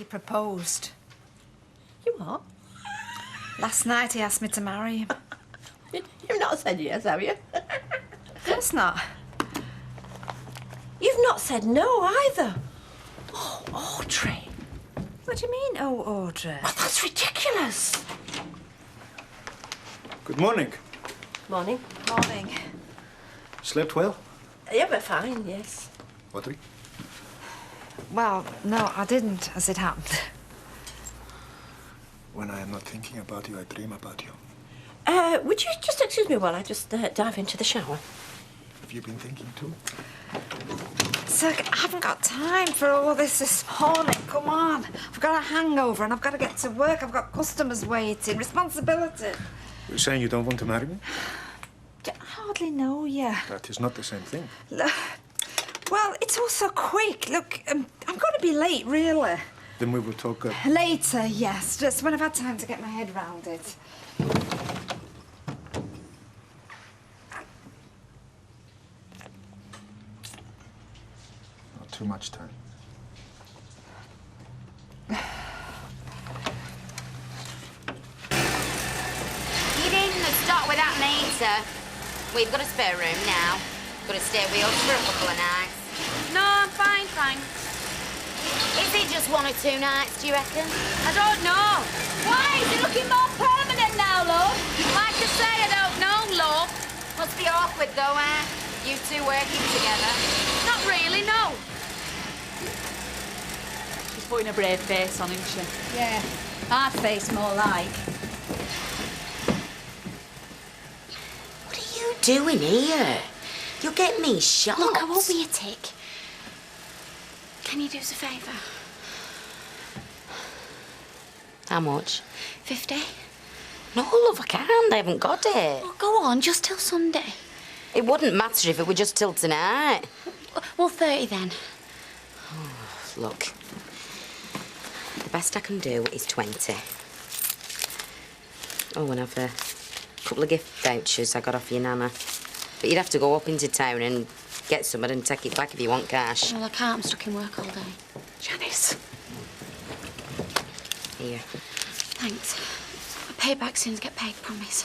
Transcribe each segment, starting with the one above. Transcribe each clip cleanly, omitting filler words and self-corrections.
He proposed. You what? Last night he asked me to marry him. You've not said yes, have you? Of course not. You've not said no either. Oh, Audrey. What do you mean, oh, Audrey? Oh, that's ridiculous. Good morning. Morning. Morning. Slept well? Yeah, we're fine, yes. Audrey? Well, no, I didn't, as it happened. When I am not thinking about you, I dream about you. Would you just excuse me while I just dive into the shower? Have you been thinking too? Sir, I haven't got time for all this morning. Come on. I've got a hangover and I've got to get to work. I've got customers waiting. Responsibility. You're saying you don't want to marry me? I hardly know you. That is not the same thing. Well, it's all so quick. Look, I'm going to be late, really. Then we will talk... Later, yes. Just when I've had time to get my head round it. Not too much time. You didn't start with that later. We've got a spare room now. Got to stay with us for a couple of nights. No, I'm fine, thanks. Is it just 1 or 2 nights, do you reckon? I don't know. Why? Is it looking more permanent now, love? Like I say, I don't know, love. Must be awkward, though, eh? You two working together. Not really, no. She's putting a brave face on, isn't she? Yeah, hard face more like. What are you doing here? You'll get me shot. Look, I won't be a tick. Can you do us a favour? How much? 50? No, love, I can't. I haven't got it. Oh, go on, just till Sunday. It wouldn't matter if it were just till tonight. Well, 30 then. Oh, look, the best I can do is 20. Oh, and I've a couple of gift vouchers I got off your nana. But you'd have to go up into town and get some and take it back if you want cash. Well, I can't. I'm stuck in work all day. Janice. Here. Thanks. I'll pay back soon as I get paid, promise.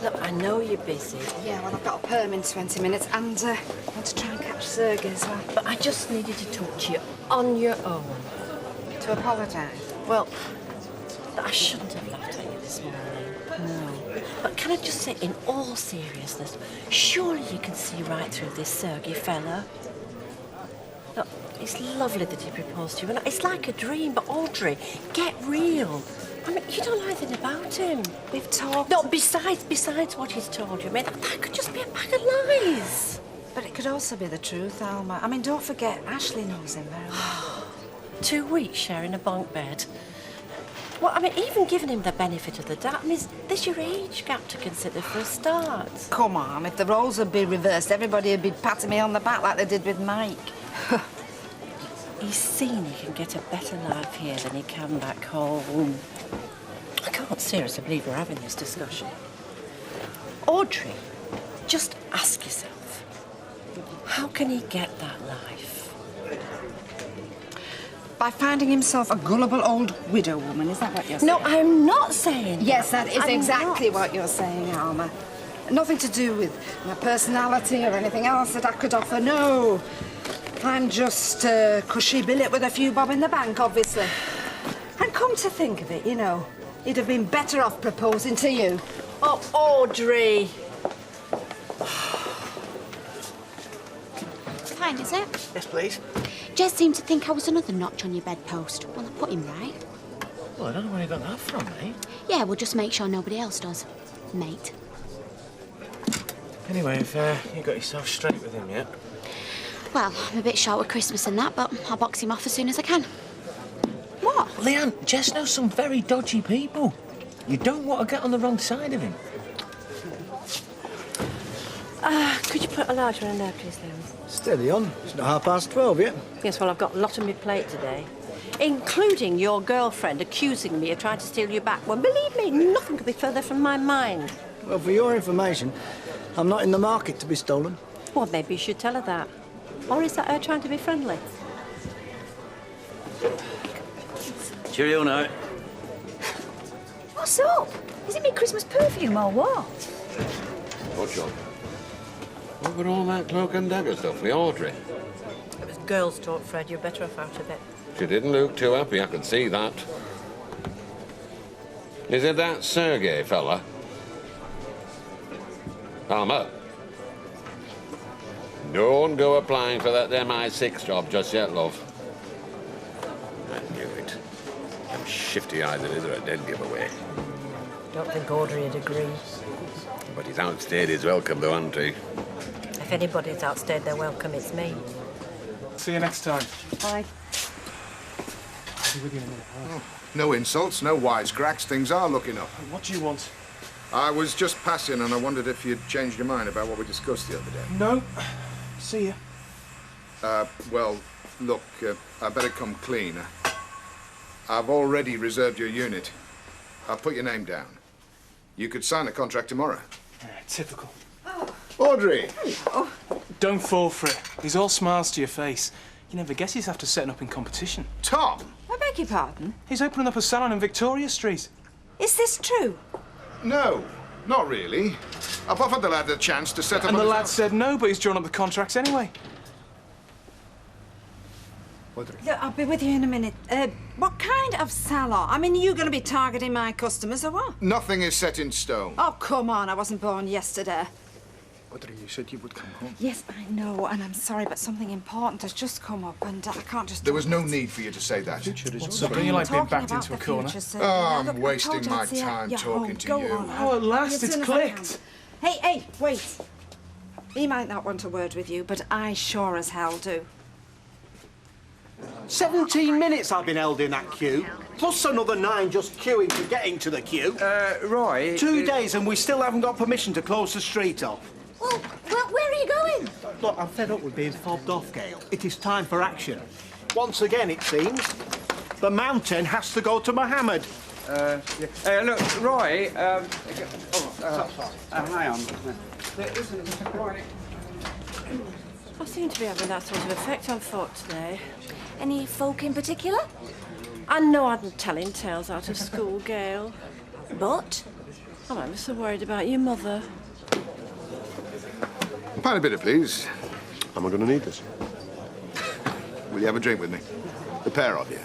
Look, I know you're busy, Yeah, well, I've got a perm in 20 minutes and I want to try and catch Sergey as well. but I just needed to talk to you on your own. To apologise. Well, I shouldn't have laughed at you this morning. No. But can I just say, in all seriousness, surely you can see right through this Sergey fella? Look, it's lovely that he proposed to you, and it's like a dream, but Audrey, get real. I mean, you don't know anything about him. We've talked. No, besides what he's told you, I mean, that could just be a pack of lies. But it could also be the truth, Alma. I mean, don't forget, Ashley knows him very well. 2 weeks sharing a bunk bed. Well, I mean, even giving him the benefit of the doubt, I mean, there's your age gap to consider for a start. Come on, if the roles would be reversed, everybody would be patting me on the back like they did with Mike. He's seen he can get a better life here than he can back home. I can't seriously believe we're having this discussion. Audrey, just ask yourself, how can he get that life? By finding himself a gullible old widow woman, is that what you're saying? No, I'm not saying Yes, that is I'm exactly not. what you're saying, Alma. Nothing to do with my personality or anything else that I could offer, no. I'm just a cushy billet with a few bob in the bank, obviously. And come to think of it, you know, he'd have been better off proposing to you. Oh, Audrey. Fine, is it? Yes, please. Jez seemed to think I was another notch on your bedpost. Well, I put him right. Well, I don't know where you got that from, mate. Yeah, we'll just make sure nobody else does. Mate. Anyway, if you got yourself straight with him yet? Well, I'm a bit short with Christmas and that, but I'll box him off as soon as I can. What? Leanne, Jess knows some very dodgy people. You don't want to get on the wrong side of him. Could you put a large one in there, please, then? Steady on. It's not 12:30 yet. Yes, well, I've got a lot on my plate today, including your girlfriend accusing me of trying to steal you back. Well, believe me, nothing could be further from my mind. Well, for your information, I'm not in the market to be stolen. Well, maybe you should tell her that. Or is that her trying to be friendly? Cheerio now. What's up? Is it me Christmas perfume or what? What job? What were all that cloak and dagger stuff with Audrey? It was girls' talk, Fred. You're better off out of it. She didn't look too happy, I can see that. Is it that Sergei fella? Alma? Don't go applying for that MI6 job just yet, love. I knew it. Them shifty eyes of his are a dead giveaway. Don't think Audrey would agree. But he's outstayed his welcome, though, hasn't he? If anybody's outstayed their welcome, it's me. See you next time. Bye. I'll be with you in a minute. Oh, no insults, no wisecracks. Things are looking up. What do you want? I was just passing and I wondered if you'd changed your mind about what we discussed the other day. No. See you. Well, look, I better come clean. I've already reserved your unit. I'll put your name down. You could sign the contract tomorrow. Yeah, typical. Audrey! Oh. Don't fall for it. He's all smiles to your face. You never guess he's after setting up in competition. Tom! I beg your pardon? He's opening up a salon in Victoria Street. Is this true? No, not really. I've offered the lad a chance to set up... And the on his lad own. said no, but he's drawn up the contracts anyway. Audrey. Yeah, I'll be with you in a minute. What kind of salon? I mean, are you going to be targeting my customers or what? Nothing is set in stone. Oh, come on. I wasn't born yesterday. Audrey, you said you would come home. Yes, I know, and I'm sorry, but something important has just come up, and I can't just... There was no need for you to say that. So don't you like being backed into a corner? I'm wasting my time talking to you. Oh, at last it's clicked. Hey, wait. He might not want a word with you, but I sure as hell do. 17 minutes I've been held in that queue, plus another 9 just queuing to get into the queue. Right. 2 days and we still haven't got permission to close the street off. Well, where are you going? Look, I'm fed up with being fobbed off, Gail. It is time for action. Once again, it seems, the mountain has to go to Mohammed. Look, Roy, hang on. There isn't Roy. I seem to be having that sort of effect on folk today. Any folk in particular? I know I'm telling tales out of school, Gail. But? I'm ever so worried about your mother. Pint of bitter, please. Am I going to need this? Will you have a drink with me? The pair of you.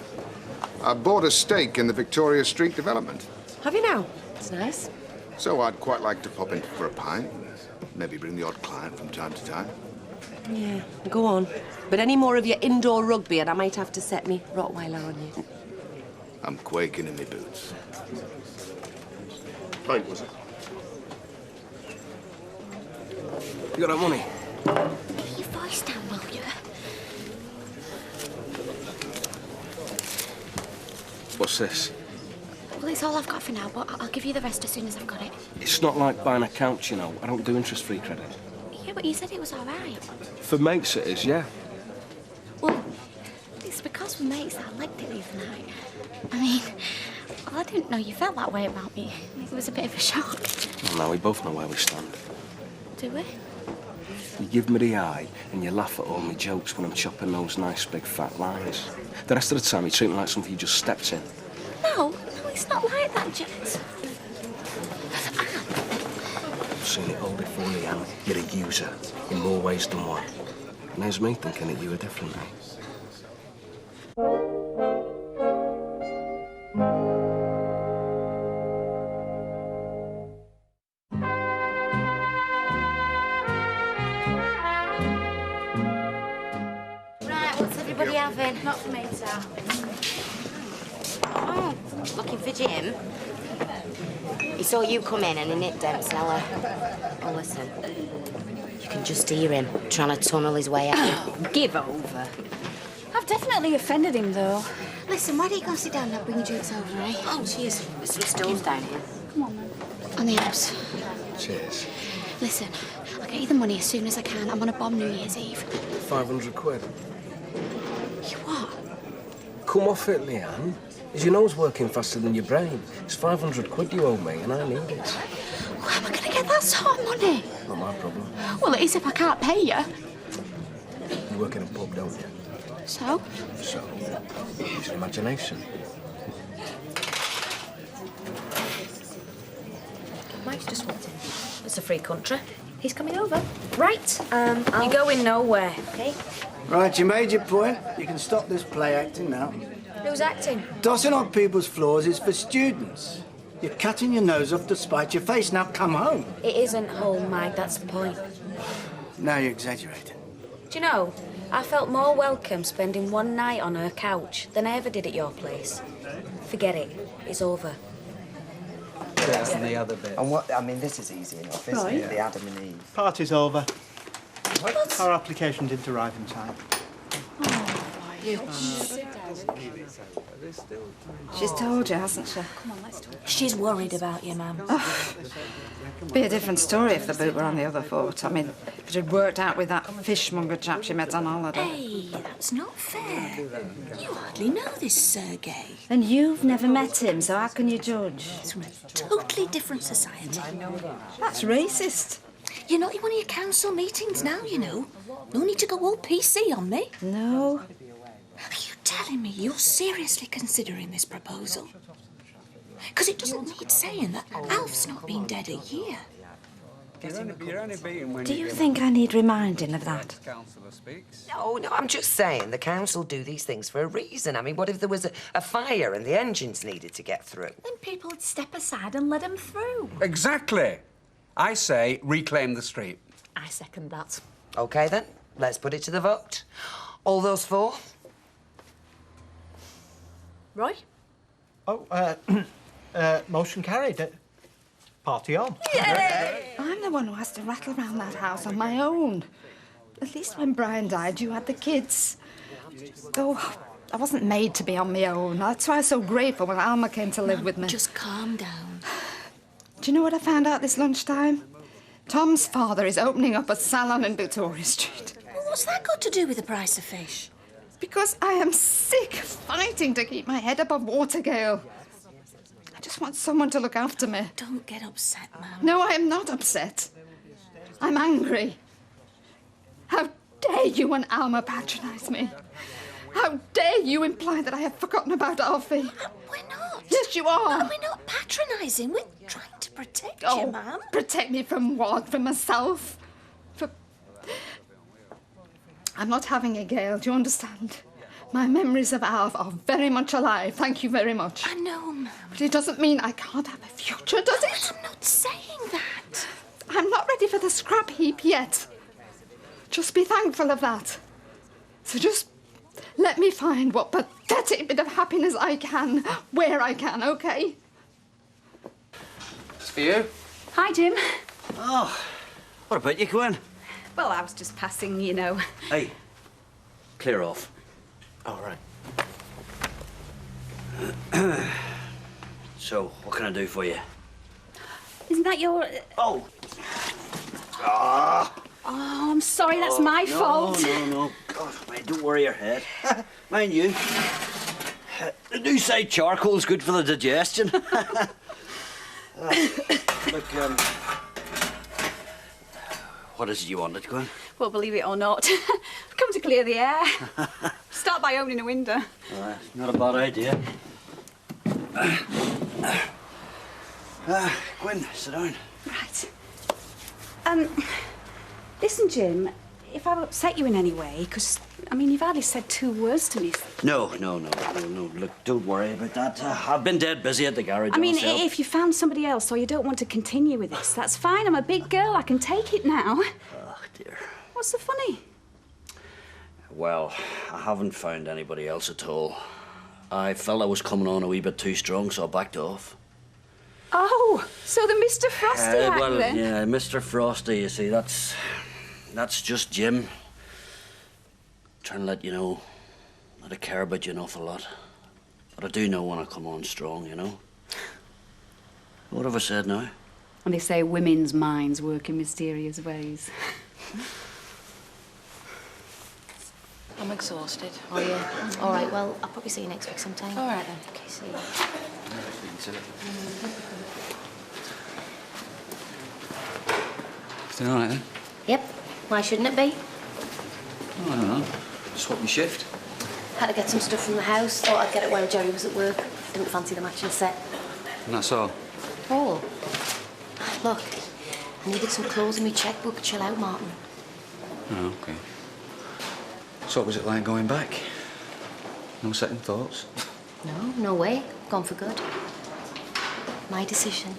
I bought a stake in the Victoria Street development. Have you now? That's nice. So I'd quite like to pop in for a pint. Maybe bring the odd client from time to time. Yeah, go on. But any more of your indoor rugby and I might have to set me Rottweiler on you. I'm quaking in my boots. Pint, was it? You got that money? Keep your voice down, will you? What's this? Well, it's all I've got for now, but I'll give you the rest as soon as I've got it. It's not like buying a couch, you know. I don't do interest-free credit. Yeah, but you said it was all right. For mates it is, yeah. Well, it's because we're mates that I liked it the other night. I mean, well, I didn't know you felt that way about me. It was a bit of a shock. Well, now we both know where we stand. Do we? You give me the eye and you laugh at all my jokes when I'm chopping those nice big fat lines. The rest of the time you treat me like something you just stepped in. No, it's not like that, Jess. I've seen it all before, Leanne. You're a user in more ways than one. And there's me thinking that you were different, eh? Right, what's everybody having? Not for me, sir. Oh, looking for Jim? He saw you come in and he nipped him, so oh, listen. You can just hear him trying to tunnel his way out. Give over. I've definitely offended him, though. Listen, why don't you go sit down and I'll bring your drinks over, eh? Oh, cheers. There's some stools down here. Come on, then. On the house. Cheers. Listen, I'll get you the money as soon as I can. I'm on a bomb New Year's Eve. 500 quid. You what? Come off it, Leanne. Is your nose working faster than your brain? It's 500 quid you owe me, and I need it. Where am I going to get that sort of money? Not my problem. Well, it is if I can't pay you. You work in a pub, don't you? So? So, use your imagination. Mike's just walked in. It's a free country. He's coming over. Right, you're going nowhere, okay? Right, you made your point. You can stop this play acting now. Who's acting? Dossing on people's floors is for students. You're cutting your nose off to spite your face. Now come home. It isn't home, Mike, that's the point. Now you're exaggerating. Do you know, I felt more welcome spending one night on her couch than I ever did at your place. Forget it. It's over. Yes, and the other bit. And what? I mean, this is easy enough, isn't it? The Adam and Eve. Party's over. What? Our application didn't arrive in time. She's told you, hasn't she? Come on, let's talk. She's worried about you, Mum. Be a different story if the boot were on the other foot. I mean, if it had worked out with that fishmonger chap she met on holiday. Hey, that's not fair. You hardly know this Sergei. And you've never met him, so how can you judge? He's from a totally different society. That's racist. You're not in one of your council meetings now, you know. No need to go all PC on me. No. Are you telling me you're seriously considering this proposal? Because it doesn't need saying that Alf's not been dead a year. Do you think I need reminding of that? No, I'm just saying the council do these things for a reason. I mean, what if there was a fire and the engines needed to get through? Then people would step aside and let him through. Exactly. I say reclaim the street. I second that. OK, then. Let's put it to the vote. All those for? Roy? Oh, motion carried. Party on. Yay! I'm the one who has to rattle around that house on my own. At least when Brian died, you had the kids. Though I wasn't made to be on my own. That's why I was so grateful when Alma came to live with me. Just calm down. Do you know what I found out this lunchtime? Tom's father is opening up a salon in Victoria Street. Well, what's that got to do with the price of fish? Because I am sick of fighting to keep my head above water, Gail. I just want someone to look after me. Don't get upset, Mum. No, I am not upset. I'm angry. How dare you and Alma patronise me? How dare you imply that I have forgotten about Alfie? We're not. Yes, you are. No, we're not patronising. We're trying to protect you, Oh, Mum. protect me from what? From myself? I'm not having a Gail, do you understand? My memories of Alf are very much alive, thank you very much. I know, Mum. But it doesn't mean I can't have a future, does it? I'm not saying that. I'm not ready for the scrap heap yet. Just be thankful of that. So just let me find what pathetic bit of happiness I can, where I can, OK? It's for you. Hi, Jim. Oh, what about you, Gwen? Well, I was just passing, you know. Hey, clear off. All right. So, what can I do for you? Isn't that your... Oh! Ah! Oh, I'm sorry, that's my fault. No. God, mate, don't worry your head. Mind you, the new side charcoal's good for the digestion. Look, what is it you wanted, Gwen? Well, believe it or not, I've come to clear the air. Start by opening a window. Not a bad idea. Gwen, sit down. Right. Listen, Jim, if I've upset you in any way, because, I mean, you've hardly said 2 words to me. No. Look, don't worry about that. I've been dead busy at the garage. I mean, myself. if you found somebody else or you don't want to continue with this, that's fine. I'm a big girl. I can take it now. Oh, dear. What's so funny? Well, I haven't found anybody else at all. I felt I was coming on a wee bit too strong, so I backed off. Oh, so the Mr. Frosty act, well, then? yeah, Mr. Frosty, you see, that's just Jim. Trying to let you know that I care about you an awful lot. But I do know when I come on strong, you know? What have I said now? And they say women's minds work in mysterious ways. I'm exhausted. Oh, yeah. All right, well, I'll probably see you next week sometime. All right, then. Okay, see you. Is it all right, then? Yep. Why shouldn't it be? Oh, I don't know. Swap your shift. Had to get some stuff from the house. Thought I'd get it while Jerry was at work. Didn't fancy the matching set. And that's all. Paul. Look, I needed some clothes in my checkbook. Chill out, Martin. Oh, OK. So what was it like going back? No second thoughts? No way. Gone for good. My decision.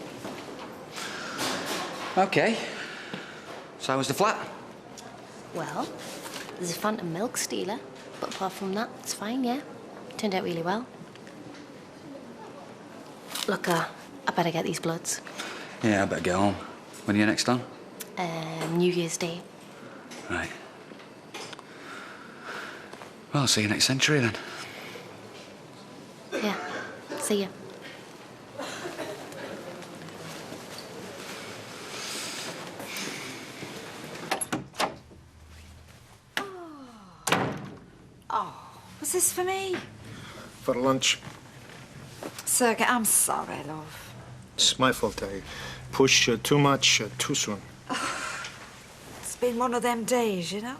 OK. So how was the flat? Well, there's a phantom milk stealer, but apart from that, it's fine, yeah. Turned out really well. Look, I better get these bloods. Yeah, I better get home. When are you next on? New Year's Day. Right. Well, I'll see you next century, then. Yeah, see ya. Was this for me? For lunch. Sergei, I'm sorry, love. It's my fault. I pushed too much too soon. It's been one of them days, you know?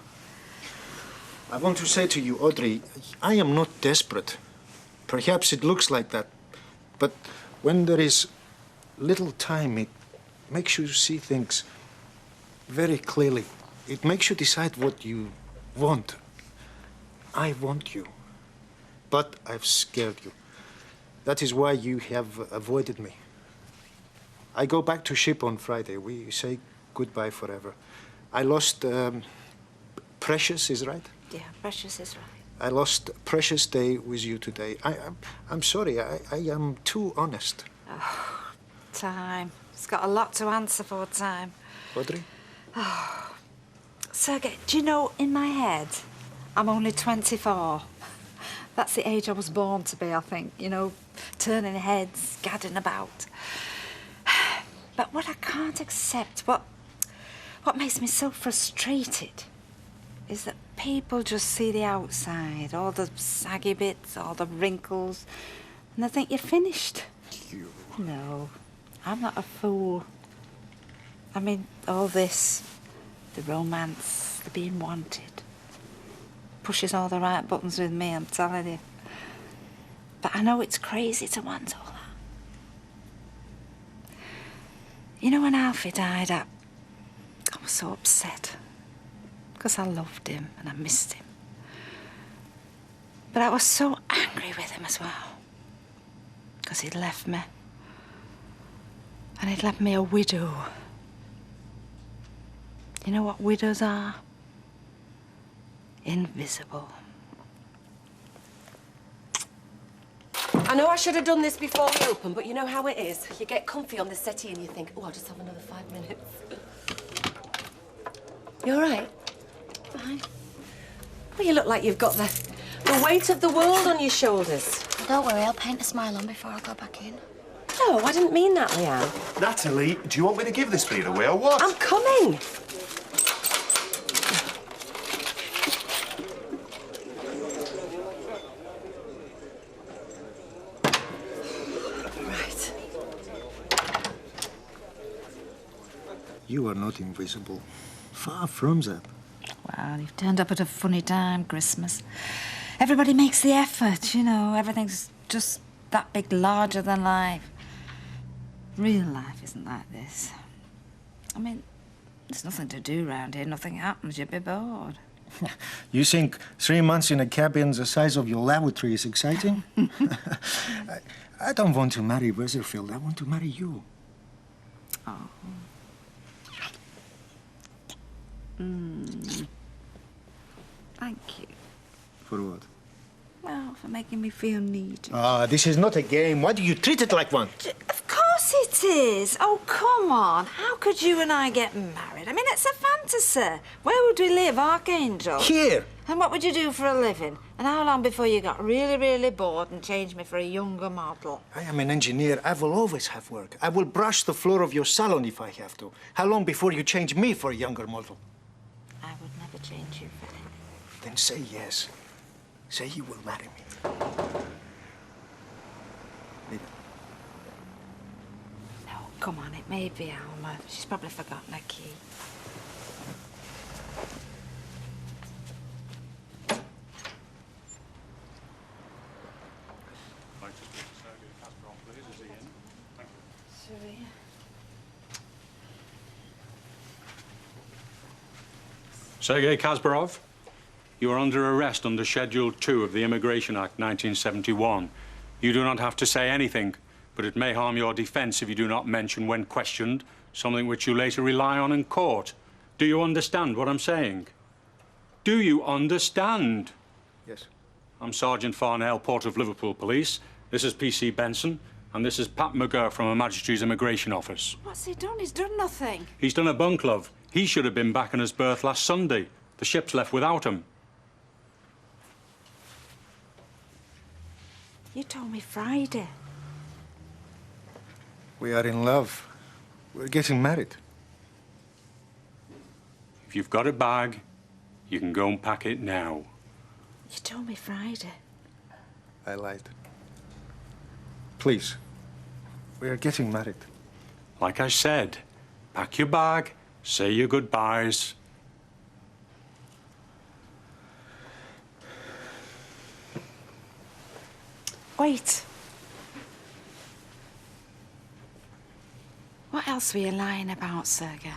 I want to say to you, Audrey, I am not desperate. Perhaps it looks like that. But when there is little time, it makes you see things very clearly. It makes you decide what you want. I want you. But I've scared you. That is why you have avoided me. I go back to ship on Friday. We say goodbye forever. I lost Precious, is right? Yeah, Precious is right. I lost precious day with you today. I'm sorry. I am too honest. Oh, time. It's got a lot to answer for, time. Audrey? Oh. Sergei, do you know, in my head, I'm only 24. That's the age I was born to be, I think. You know, turning heads, gadding about. But what I can't accept, what makes me so frustrated, is that people just see the outside, all the saggy bits, all the wrinkles, and they think you're finished. You. No, I'm not a fool. I mean, all this, the romance, the being wanted, pushes all the right buttons with me, I'm telling you. But I know it's crazy to want all that. You know, when Alfie died, I was so upset. Because I loved him and I missed him. But I was so angry with him as well. Because he'd left me. And he'd left me a widow. You know what widows are? Invisible. I know I should have done this before we open, but you know how it is. You get comfy on the settee and you think, oh, I'll just have another 5 minutes. You all right? Fine. Well, you look like you've got the weight of the world on your shoulders. Don't worry, I'll paint a smile on before I go back in. No, I didn't mean that, Leanne. Natalie, do you want me to give this beer away or what? I'm coming. Right. You are not invisible. Far from that. Well, you've turned up at a funny time, Christmas. Everybody makes the effort, you know. Everything's just that big, larger than life. Real life isn't like this. I mean, there's nothing to do round here. Nothing happens. You'd be bored. You think 3 months in a cabin the size of your lavatory is exciting? I don't want to marry Weatherfield. I want to marry you. Oh. Thank you. For what? Well, for making me feel needy. Ah, this is not a game. Why do you treat it like one? Of course course it is. Oh, come on. How could you and I get married? I mean, it's a fantasy. Where would we live, Archangel? Here. And what would you do for a living? And how long before you got really, really bored and changed me for a younger model? I am an engineer. I will always have work. I will brush the floor of your salon if I have to. How long before you change me for a younger model? I would never change you for anything. Then say yes. Say you will marry me. No, come on, it may be Alma. She's probably forgotten her key. Sergei Kasparov, you are under arrest under Schedule 2 of the Immigration Act 1971. You do not have to say anything, but it may harm your defense if you do not mention when questioned something which you later rely on in court. Do you understand what I'm saying? Do you understand? Yes. I'm Sergeant Farnell, Port of Liverpool Police. This is P.C. Benson, and this is Pat McGurk from Her Majesty's Immigration Office. What's he done? He's done nothing. He's done a bunk, love. He should have been back in his berth last Sunday. The ship's left without him. You told me Friday. We are in love. We're getting married. If you've got a bag, you can go and pack it now. You told me Friday. I lied. Please. We are getting married. Like I said, pack your bag, say your goodbyes. Wait. What else were you lying about, Sergei?